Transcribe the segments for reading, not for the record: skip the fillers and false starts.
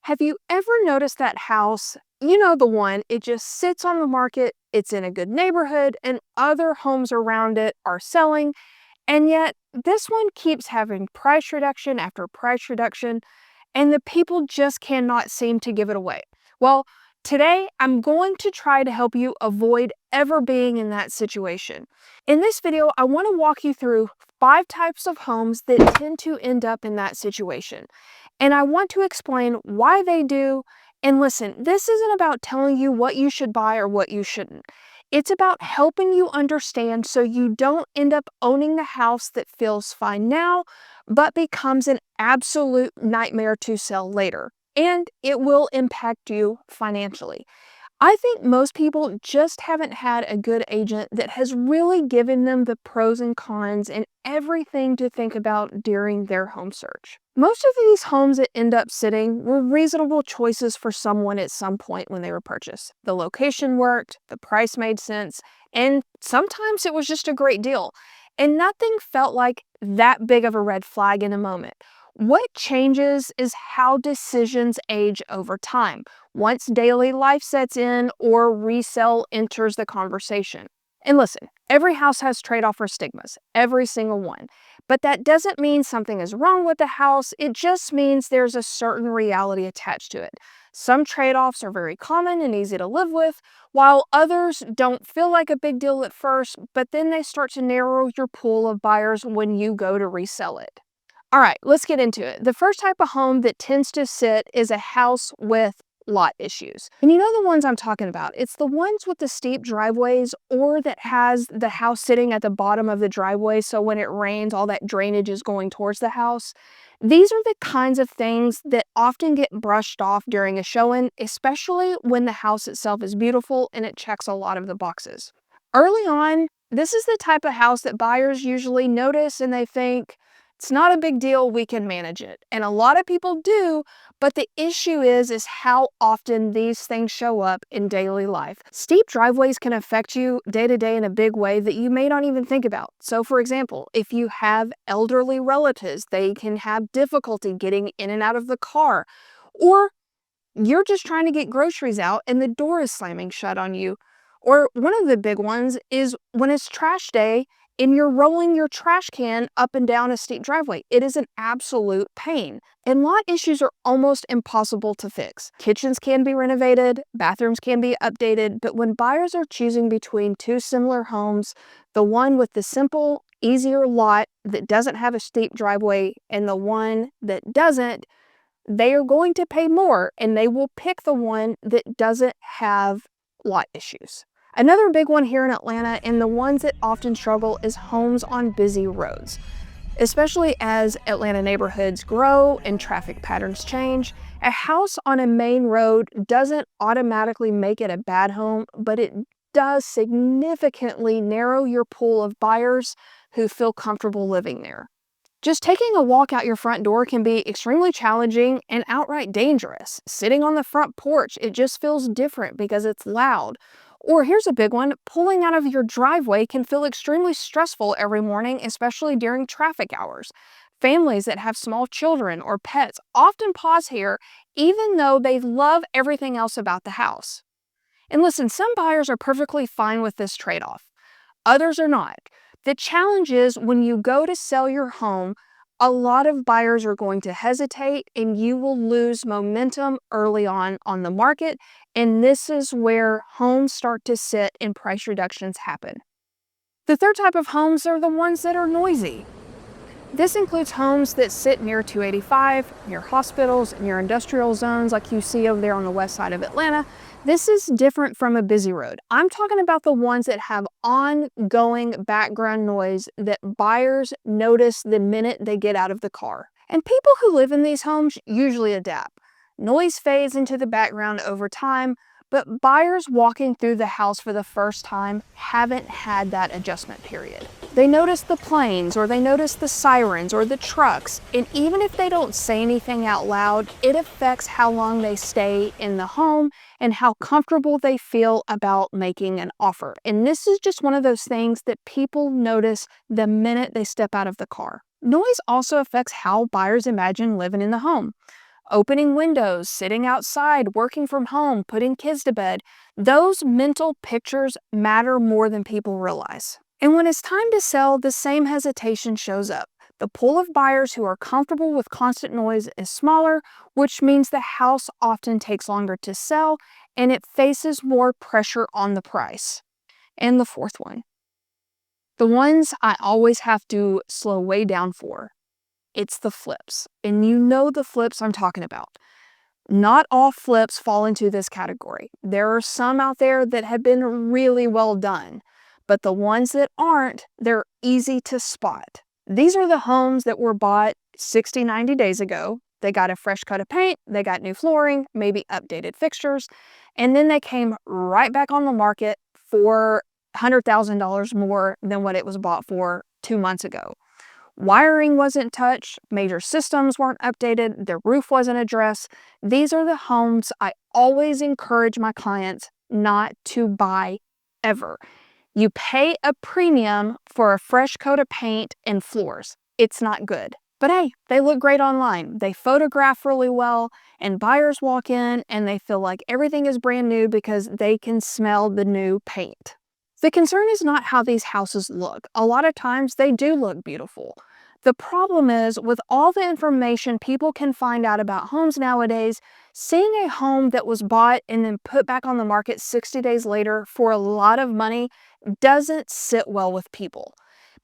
Have you ever noticed that house? You know the one, it just sits on the market, it's in a good neighborhood, and other homes around it are selling, and yet this one keeps having price reduction after price reduction, and the people just cannot seem to give it away. Well, today I'm going to try to help you avoid ever being in that situation. In this video, I want to walk you through 5 types of homes that tend to end up in that situation. And I want to explain why they do. And listen, this isn't about telling you what you should buy or what you shouldn't. It's about helping you understand so you don't end up owning the house that feels fine now, but becomes an absolute nightmare to sell later. And it will impact you financially. I think most people just haven't had a good agent that has really given them the pros and cons and everything to think about during their home search. Most of these homes that end up sitting were reasonable choices for someone at some point when they were purchased. The location worked, the price made sense, and sometimes it was just a great deal. And nothing felt like that big of a red flag in a moment. What changes is how decisions age over time once daily life sets in or resale enters the conversation. And listen, every house has trade-off or stigmas, every single one. But that doesn't mean something is wrong with the house, it just means there's a certain reality attached to it. Some trade-offs are very common and easy to live with, while others don't feel like a big deal at first, but then they start to narrow your pool of buyers when you go to resell it. All right, let's get into it. The first type of home that tends to sit is a house with lot issues. And you know the ones I'm talking about. It's the ones with the steep driveways or that has the house sitting at the bottom of the driveway, so when it rains, all that drainage is going towards the house. These are the kinds of things that often get brushed off during a showing, especially when the house itself is beautiful and it checks a lot of the boxes. Early on, this is the type of house that buyers usually notice and they think, it's not a big deal, we can manage it. And a lot of people do, but the issue is how often these things show up in daily life. Steep driveways can affect you day to day in a big way that you may not even think about. So for example, if you have elderly relatives, they can have difficulty getting in and out of the car. Or you're just trying to get groceries out and the door is slamming shut on you. Or one of the big ones is when it's trash day and you're rolling your trash can up and down a steep driveway. It is an absolute pain. And lot issues are almost impossible to fix. Kitchens can be renovated, bathrooms can be updated, but when buyers are choosing between two similar homes, the one with the simple, easier lot that doesn't have a steep driveway and the one that doesn't, they are going to pay more and they will pick the one that doesn't have lot issues. Another big one here in Atlanta, and the ones that often struggle, is homes on busy roads. Especially as Atlanta neighborhoods grow and traffic patterns change, a house on a main road doesn't automatically make it a bad home, but it does significantly narrow your pool of buyers who feel comfortable living there. Just taking a walk out your front door can be extremely challenging and outright dangerous. Sitting on the front porch, it just feels different because it's loud. Or here's a big one, pulling out of your driveway can feel extremely stressful every morning, especially during traffic hours. Families that have small children or pets often pause here, even though they love everything else about the house. And listen, some buyers are perfectly fine with this trade-off. Others are not. The challenge is when you go to sell your home, a lot of buyers are going to hesitate and you will lose momentum early on the market. And this is where homes start to sit and price reductions happen. The third type of homes are the ones that are noisy. This includes homes that sit near 285, near hospitals, near industrial zones like you see over there on the west side of Atlanta. This is different from a busy road. I'm talking about the ones that have ongoing background noise that buyers notice the minute they get out of the car. And people who live in these homes usually adapt. Noise fades into the background over time, but buyers walking through the house for the first time haven't had that adjustment period. They notice the planes, or they notice the sirens, or the trucks, and even if they don't say anything out loud, it affects how long they stay in the home and how comfortable they feel about making an offer. And this is just one of those things that people notice the minute they step out of the car. Noise also affects how buyers imagine living in the home. Opening windows, sitting outside, working from home, putting kids to bed, those mental pictures matter more than people realize. And when it's time to sell, the same hesitation shows up. The pool of buyers who are comfortable with constant noise is smaller, which means the house often takes longer to sell and it faces more pressure on the price. And the fourth one, the ones I always have to slow way down for, it's the flips. And you know the flips I'm talking about. Not all flips fall into this category. There are some out there that have been really well done, but the ones that aren't, they're easy to spot. These are the homes that were bought 60, 90 days ago. They got a fresh coat of paint, they got new flooring, maybe updated fixtures, and then they came right back on the market for $100,000 more than what it was bought for 2 months ago. Wiring wasn't touched, major systems weren't updated, the roof wasn't addressed. These are the homes I always encourage my clients not to buy ever. You pay a premium for a fresh coat of paint and floors. It's not good. But hey, they look great online. They photograph really well, and buyers walk in and they feel like everything is brand new because they can smell the new paint. The concern is not how these houses look. A lot of times they do look beautiful. The problem is, with all the information people can find out about homes nowadays, seeing a home that was bought and then put back on the market 60 days later for a lot of money doesn't sit well with people.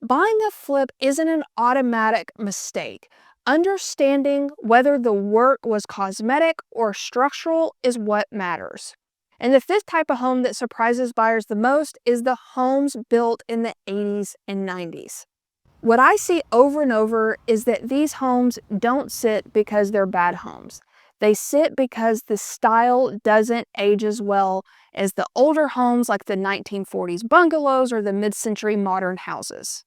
Buying a flip isn't an automatic mistake. Understanding whether the work was cosmetic or structural is what matters. And the fifth type of home that surprises buyers the most is the homes built in the 80s and 90s. What I see over and over is that these homes don't sit because they're bad homes. They sit because the style doesn't age as well as the older homes like the 1940s bungalows or the mid-century modern houses.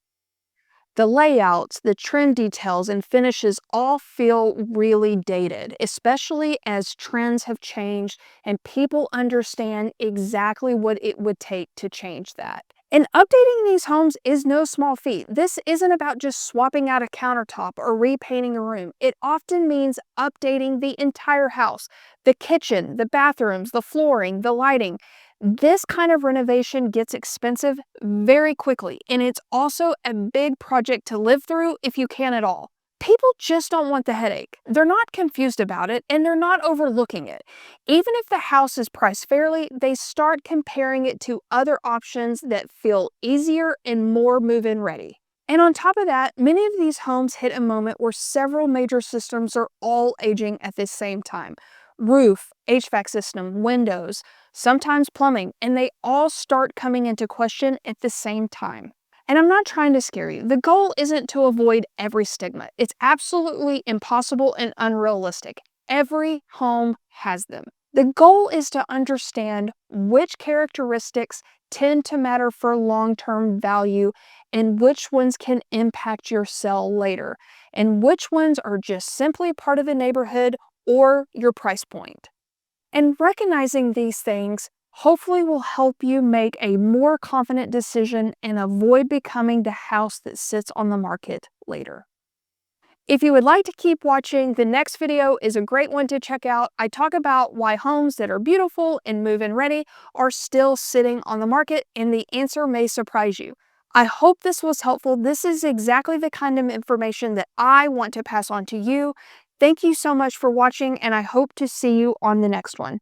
The layouts, the trim details, and finishes all feel really dated, especially as trends have changed and people understand exactly what it would take to change that. And updating these homes is no small feat. This isn't about just swapping out a countertop or repainting a room. It often means updating the entire house, the kitchen, the bathrooms, the flooring, the lighting. This kind of renovation gets expensive very quickly, and it's also a big project to live through if you can at all. People just don't want the headache. They're not confused about it, and they're not overlooking it. Even if the house is priced fairly, they start comparing it to other options that feel easier and more move-in ready. And on top of that, many of these homes hit a moment where several major systems are all aging at the same time. Roof, HVAC system, windows, sometimes plumbing, and they all start coming into question at the same time. And I'm not trying to scare you. The goal isn't to avoid every stigma. It's absolutely impossible and unrealistic. Every home has them. The goal is to understand which characteristics tend to matter for long-term value and which ones can impact your sale later, and which ones are just simply part of the neighborhood or your price point. And recognizing these things hopefully will help you make a more confident decision and avoid becoming the house that sits on the market later. If you would like to keep watching, the next video is a great one to check out. I talk about why homes that are beautiful and move-in ready are still sitting on the market, and the answer may surprise you. I hope this was helpful. This is exactly the kind of information that I want to pass on to you. Thank you so much for watching, and I hope to see you on the next one.